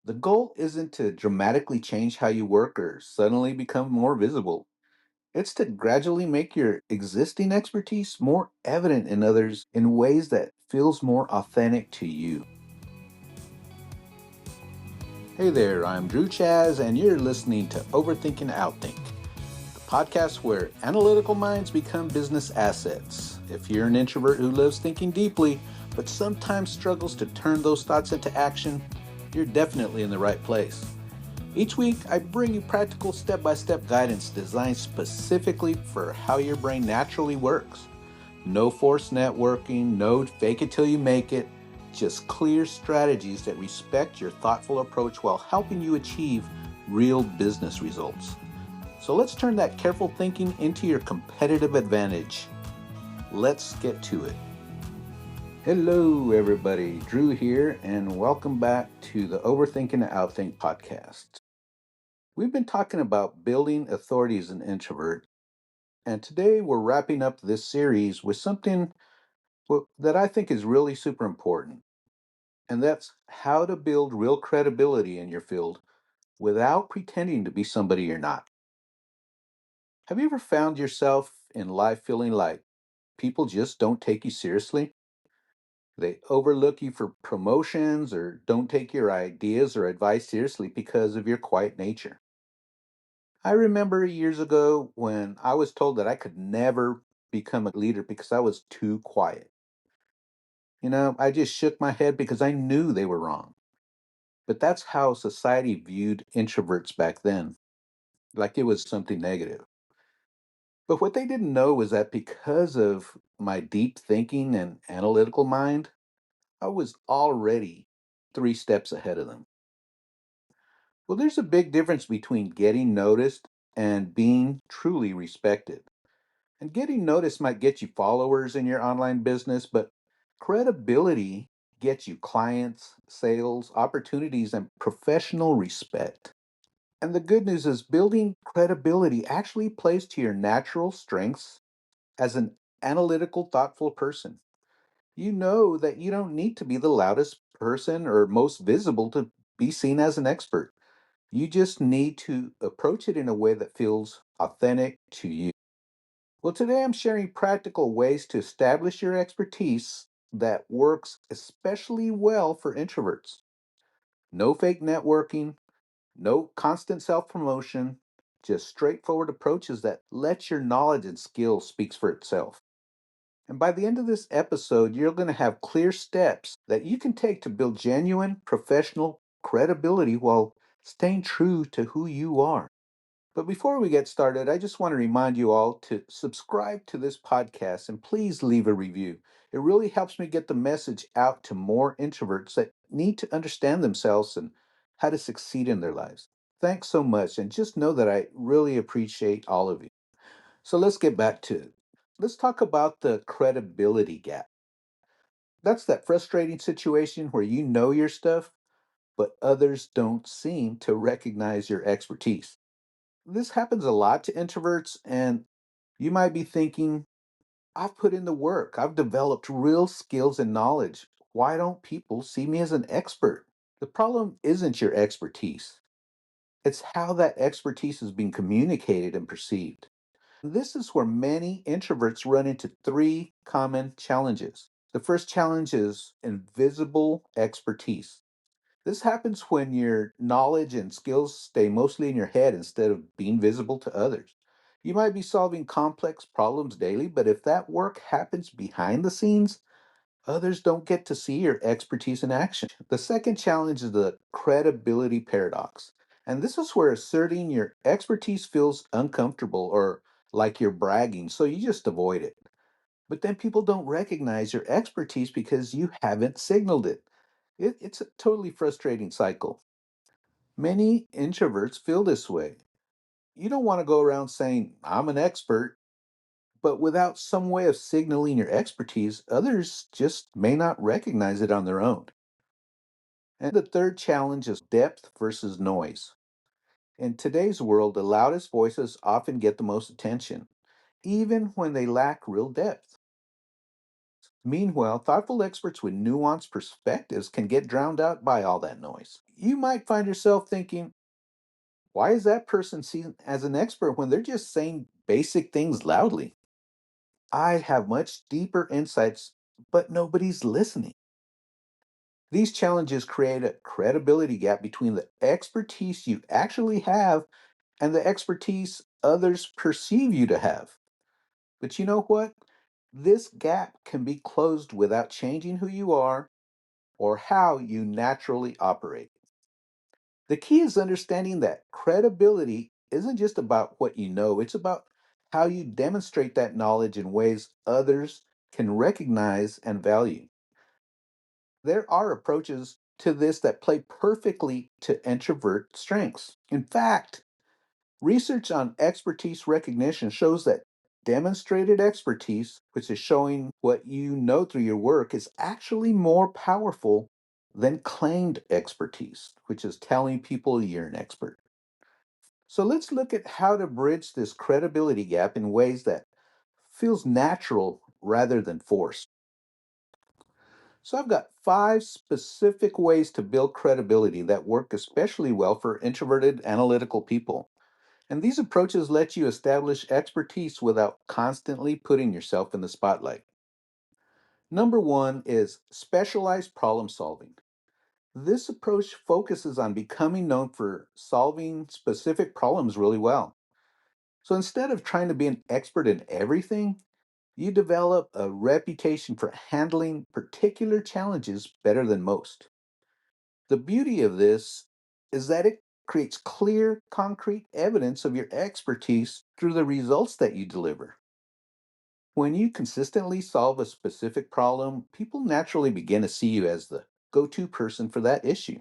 The goal isn't to dramatically change how you work or suddenly become more visible. It's to gradually make your existing expertise more evident in others in ways that feels more authentic to you. Hey there, I'm Drew Chaz, and you're listening to Overthinking Outthink, the podcast where analytical minds become business assets. If you're an introvert who loves thinking deeply, but sometimes struggles to turn those thoughts into action, you're definitely in the right place. Each week, I bring you practical step by step guidance designed specifically for how your brain naturally works. No forced networking, no fake it till you make it, just clear strategies that respect your thoughtful approach while helping you achieve real business results. So let's turn that careful thinking into your competitive advantage. Let's get to it. Hello, everybody. Drew here, and welcome back to the Overthinking and Outthink podcast. We've been talking about building authority as an introvert, and today we're wrapping up this series with something that I think is really super important, and that's how to build real credibility in your field without pretending to be somebody you're not. Have you ever found yourself in life feeling like people just don't take you seriously? They overlook you for promotions or don't take your ideas or advice seriously because of your quiet nature. I remember years ago when I was told that I could never become a leader because I was too quiet. I just shook my head because I knew they were wrong. But that's how society viewed introverts back then, like it was something negative. But what they didn't know was that because of my deep thinking and analytical mind, I was already 3 steps ahead of them. Well, there's a big difference between getting noticed and being truly respected. And getting noticed might get you followers in your online business, but credibility gets you clients, sales, opportunities, and professional respect. And the good news is building credibility actually plays to your natural strengths as an analytical, thoughtful person. You know that you don't need to be the loudest person or most visible to be seen as an expert. You just need to approach it in a way that feels authentic to you. Well, today I'm sharing practical ways to establish your expertise that works especially well for introverts. No fake networking, no constant self-promotion, just straightforward approaches that let your knowledge and skill speaks for itself. And by the end of this episode, you're going to have clear steps that you can take to build genuine professional credibility while staying true to who you are. But before we get started, I just want to remind you all to subscribe to this podcast and please leave a review. It really helps me get the message out to more introverts that need to understand themselves and how to succeed in their lives. Thanks so much, and just know that I really appreciate all of you. So let's get back to it. Let's talk about the credibility gap. That's that frustrating situation where you know your stuff, but others don't seem to recognize your expertise. This happens a lot to introverts, and you might be thinking, I've put in the work, I've developed real skills and knowledge. Why don't people see me as an expert? The problem isn't your expertise, it's how that expertise is being communicated and perceived. This is where many introverts run into 3 common challenges. The first challenge is invisible expertise. This happens when your knowledge and skills stay mostly in your head instead of being visible to others. You might be solving complex problems daily, but if that work happens behind the scenes, others don't get to see your expertise in action. The second challenge is the credibility paradox. And this is where asserting your expertise feels uncomfortable or like you're bragging, so you just avoid it. But then people don't recognize your expertise because you haven't signaled it. It's a totally frustrating cycle. Many introverts feel this way. You don't want to go around saying, I'm an expert, but without some way of signaling your expertise, others just may not recognize it on their own. And the third challenge is depth versus noise. In today's world, the loudest voices often get the most attention, even when they lack real depth. Meanwhile, thoughtful experts with nuanced perspectives can get drowned out by all that noise. You might find yourself thinking, why is that person seen as an expert when they're just saying basic things loudly? I have much deeper insights, but nobody's listening. These challenges create a credibility gap between the expertise you actually have and the expertise others perceive you to have. But you know what? This gap can be closed without changing who you are or how you naturally operate. The key is understanding that credibility isn't just about what you know, it's about how you demonstrate that knowledge in ways others can recognize and value. There are approaches to this that play perfectly to introvert strengths. In fact, research on expertise recognition shows that demonstrated expertise, which is showing what you know through your work, is actually more powerful than claimed expertise, which is telling people you're an expert. So let's look at how to bridge this credibility gap in ways that feels natural rather than forced. So I've got 5 specific ways to build credibility that work especially well for introverted analytical people. And these approaches let you establish expertise without constantly putting yourself in the spotlight. Number 1 is specialized problem solving. This approach focuses on becoming known for solving specific problems really well. So instead of trying to be an expert in everything, you develop a reputation for handling particular challenges better than most. The beauty of this is that it creates clear, concrete evidence of your expertise through the results that you deliver. When you consistently solve a specific problem, people naturally begin to see you as the go to person for that issue.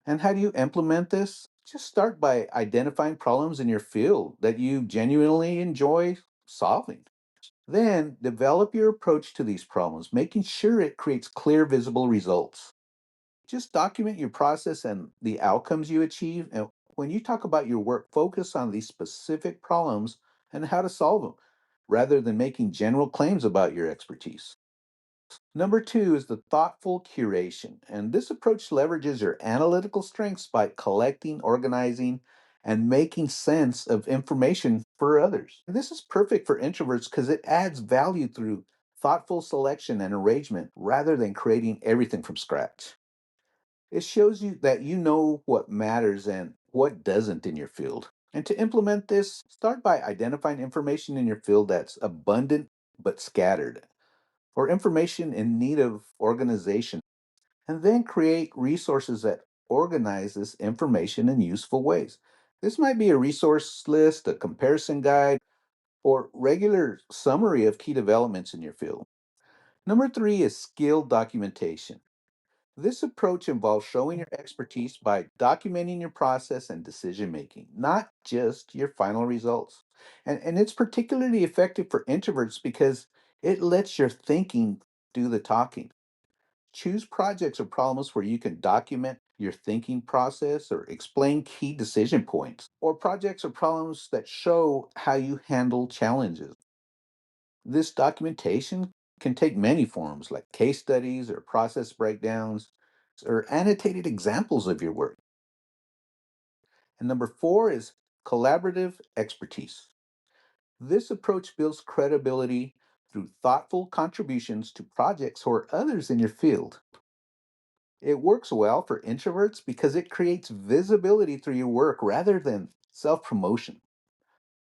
And how do you implement this? Just start by identifying problems in your field that you genuinely enjoy solving. Then develop your approach to these problems, making sure it creates clear, visible results. Just document your process and the outcomes you achieve. And when you talk about your work, focus on these specific problems and how to solve them rather than making general claims about your expertise. Number 2 is the thoughtful curation. And this approach leverages your analytical strengths by collecting, organizing, and making sense of information for others. And this is perfect for introverts because it adds value through thoughtful selection and arrangement rather than creating everything from scratch. It shows you that you know what matters and what doesn't in your field. And to implement this, start by identifying information in your field that's abundant but scattered, or information in need of organization, and then create resources that organize this information in useful ways. This might be a resource list, a comparison guide, or regular summary of key developments in your field. Number 3 is skill documentation. This approach involves showing your expertise by documenting your process and decision making, not just your final results. And it's particularly effective for introverts because it lets your thinking do the talking. Choose projects or problems where you can document your thinking process or explain key decision points, or projects or problems that show how you handle challenges. This documentation can take many forms like case studies or process breakdowns or annotated examples of your work. And number 4 is collaborative expertise. This approach builds credibility through thoughtful contributions to projects or others in your field. It works well for introverts because it creates visibility through your work rather than self promotion.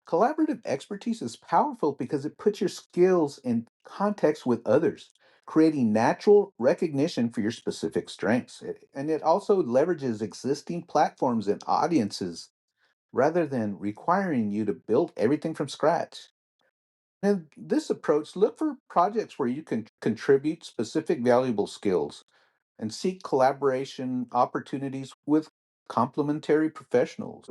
Collaborative expertise is powerful because it puts your skills in context with others, creating natural recognition for your specific strengths. And it also leverages existing platforms and audiences rather than requiring you to build everything from scratch. In this approach, look for projects where you can contribute specific valuable skills and seek collaboration opportunities with complementary professionals.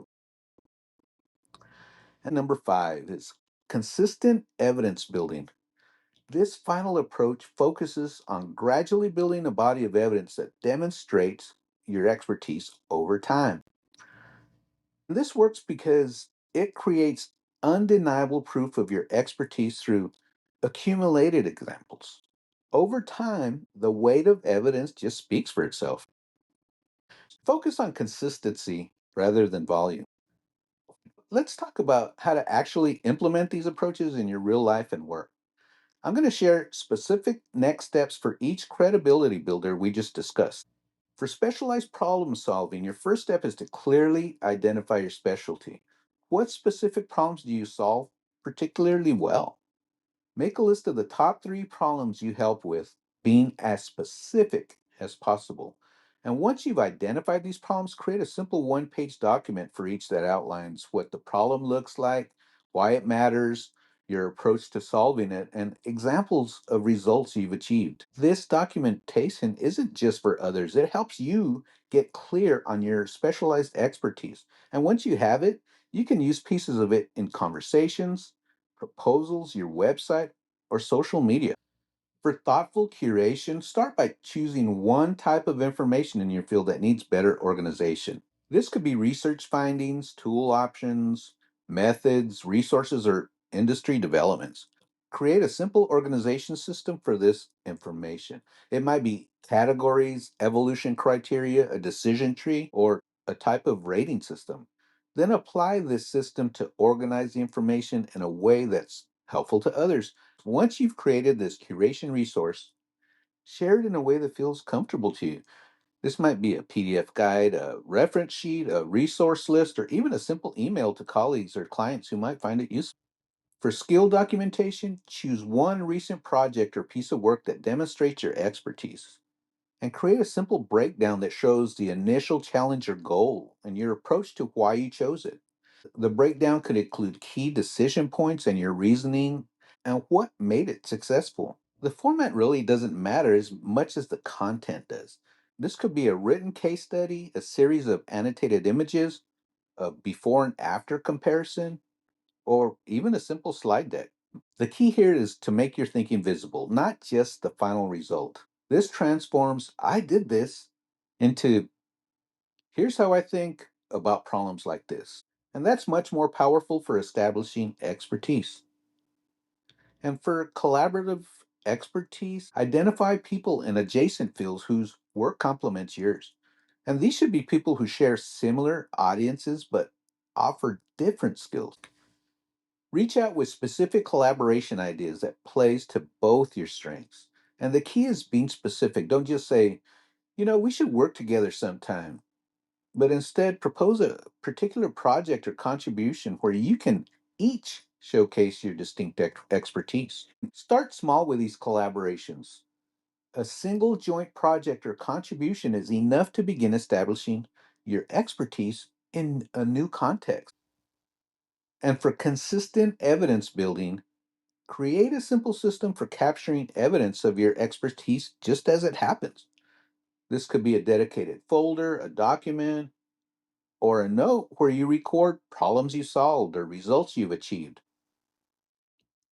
And number 5 is consistent evidence building. This final approach focuses on gradually building a body of evidence that demonstrates your expertise over time. This works because it creates undeniable proof of your expertise through accumulated examples. Over time, the weight of evidence just speaks for itself. Focus on consistency rather than volume. Let's talk about how to actually implement these approaches in your real life and work. I'm going to share specific next steps for each credibility builder we just discussed. For specialized problem solving, your first step is to clearly identify your specialty. What specific problems do you solve particularly well? Make a list of the top three problems you help with, being as specific as possible. And once you've identified these problems, create a simple one-page document for each that outlines what the problem looks like, why it matters, your approach to solving it, and examples of results you've achieved. This documentation isn't just for others, it helps you get clear on your specialized expertise. And once you have it, you can use pieces of it in conversations, proposals, your website, or social media. For thoughtful curation, start by choosing one type of information in your field that needs better organization. This could be research findings, tool options, methods, resources, or industry developments. Create a simple organization system for this information. It might be categories, evolution criteria, a decision tree, or a type of rating system. Then apply this system to organize the information in a way that's helpful to others. Once you've created this curation resource, share it in a way that feels comfortable to you. This might be a PDF guide, a reference sheet, a resource list, or even a simple email to colleagues or clients who might find it useful. For skill documentation, choose one recent project or piece of work that demonstrates your expertise and create a simple breakdown that shows the initial challenge or goal and your approach to why you chose it. The breakdown could include key decision points and your reasoning and what made it successful. The format really doesn't matter as much as the content does. This could be a written case study, a series of annotated images, a before and after comparison, or even a simple slide deck. The key here is to make your thinking visible, not just the final result. This transforms, I did this, into here's how I think about problems like this. And that's much more powerful for establishing expertise. And for collaborative expertise, identify people in adjacent fields whose work complements yours. And these should be people who share similar audiences but offer different skills. Reach out with specific collaboration ideas that plays to both your strengths. And the key is being specific. Don't just say, we should work together sometime, but instead propose a particular project or contribution where you can each showcase your distinct expertise. Start small with these collaborations. A single joint project or contribution is enough to begin establishing your expertise in a new context. And for consistent evidence building, create a simple system for capturing evidence of your expertise just as it happens. This could be a dedicated folder, a document, or a note where you record problems you solved or results you've achieved.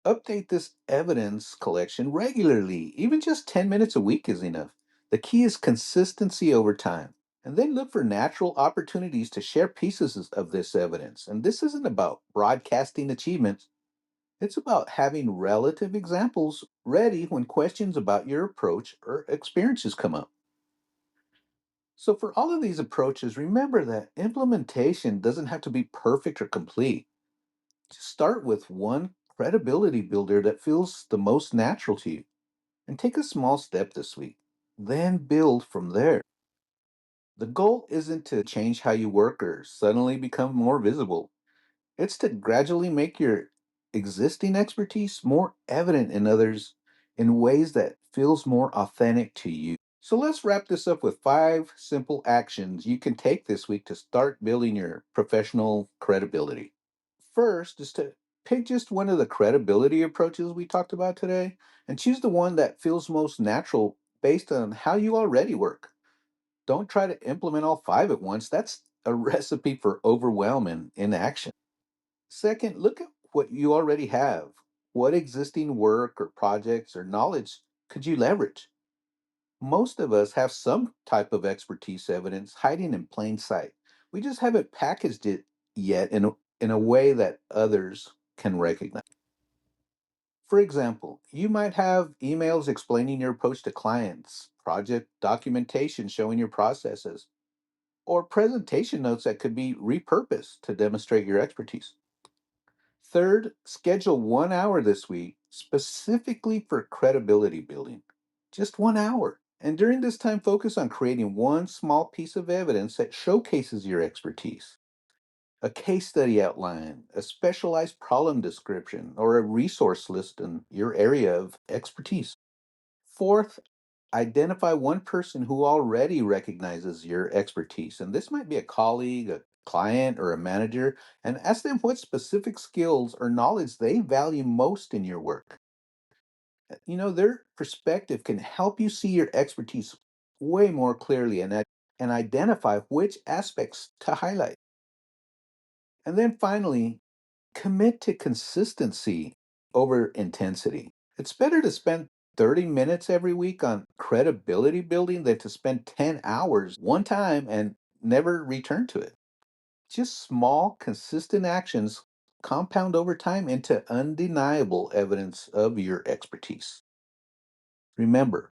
Update this evidence collection regularly, even just 10 minutes a week is enough. The key is consistency over time. And then look for natural opportunities to share pieces of this evidence. And this isn't about broadcasting achievements, it's about having relative examples ready when questions about your approach or experiences come up. So, for all of these approaches, remember that implementation doesn't have to be perfect or complete. Just start with one credibility builder that feels the most natural to you and take a small step this week. Then build from there. The goal isn't to change how you work or suddenly become more visible, it's to gradually make your existing expertise more evident in others in ways that feels more authentic to you. So let's wrap this up with 5 simple actions you can take this week to start building your professional credibility. First is to pick just one of the credibility approaches we talked about today and choose the one that feels most natural based on how you already work. Don't try to implement all 5 at once. That's a recipe for overwhelm and inaction. Second, look at what you already have. What existing work or projects or knowledge could you leverage? Most of us have some type of expertise evidence hiding in plain sight. We just haven't packaged it yet in a way that others can recognize. For example, you might have emails explaining your approach to clients, project documentation showing your processes, or presentation notes that could be repurposed to demonstrate your expertise. Third, schedule 1 hour this week specifically for credibility building. Just 1 hour. And during this time, focus on creating one small piece of evidence that showcases your expertise. A case study outline, a specialized problem description, or a resource list in your area of expertise. Fourth, identify one person who already recognizes your expertise. And this might be a colleague, a client, or a manager, and ask them what specific skills or knowledge they value most in your work. Their perspective can help you see your expertise way more clearly and identify which aspects to highlight. And then finally, commit to consistency over intensity. It's better to spend 30 minutes every week on credibility building than to spend 10 hours one time and never return to it. Just small, consistent actions compound over time into undeniable evidence of your expertise. Remember,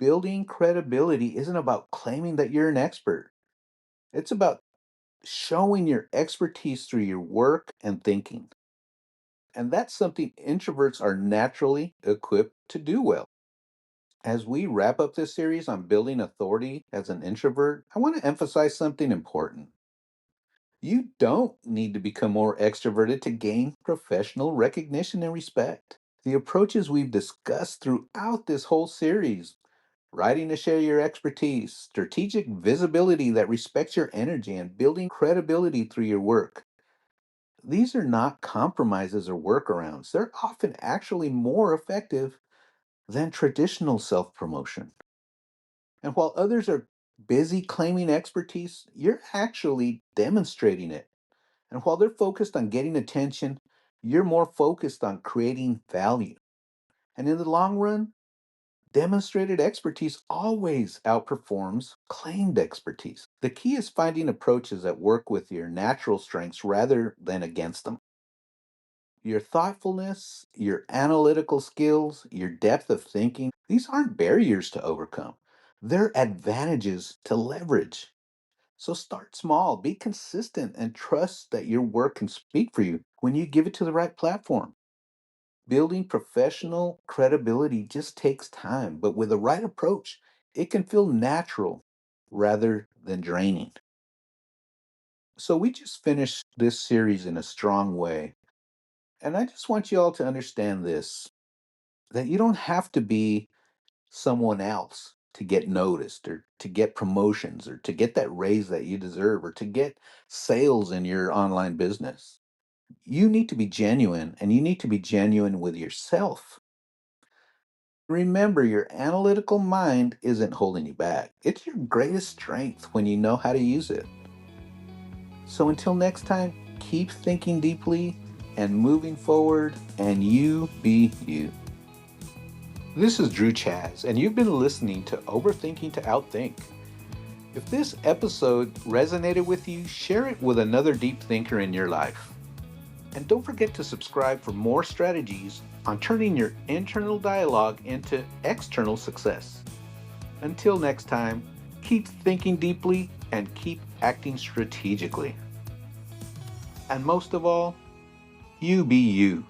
building credibility isn't about claiming that you're an expert. It's about showing your expertise through your work and thinking. And that's something introverts are naturally equipped to do well. As we wrap up this series on building authority as an introvert, I want to emphasize something important. You don't need to become more extroverted to gain professional recognition and respect. The approaches we've discussed throughout this whole series, writing to share your expertise, strategic visibility that respects your energy, and building credibility through your work, these are not compromises or workarounds. They're often actually more effective than traditional self promotion. And while others are busy claiming expertise, you're actually demonstrating it. And while they're focused on getting attention, you're more focused on creating value. And in the long run, demonstrated expertise always outperforms claimed expertise. The key is finding approaches that work with your natural strengths rather than against them. Your thoughtfulness, your analytical skills, your depth of thinking, these aren't barriers to overcome. They're advantages to leverage. So start small, be consistent, and trust that your work can speak for you when you give it to the right platform. Building professional credibility just takes time, but with the right approach, it can feel natural rather than draining. So we just finished this series in a strong way. And I just want you all to understand this, that you don't have to be someone else to get noticed or to get promotions or to get that raise that you deserve or to get sales in your online business. You need to be genuine, and you need to be genuine with yourself. Remember, your analytical mind isn't holding you back. It's your greatest strength when you know how to use it. So until next time, keep thinking deeply and moving forward, and you be you. This is Drew Chaz, and you've been listening to Overthinking to Outthink. If this episode resonated with you, share it with another deep thinker in your life. And don't forget to subscribe for more strategies on turning your internal dialogue into external success. Until next time, keep thinking deeply and keep acting strategically. And most of all, you be you.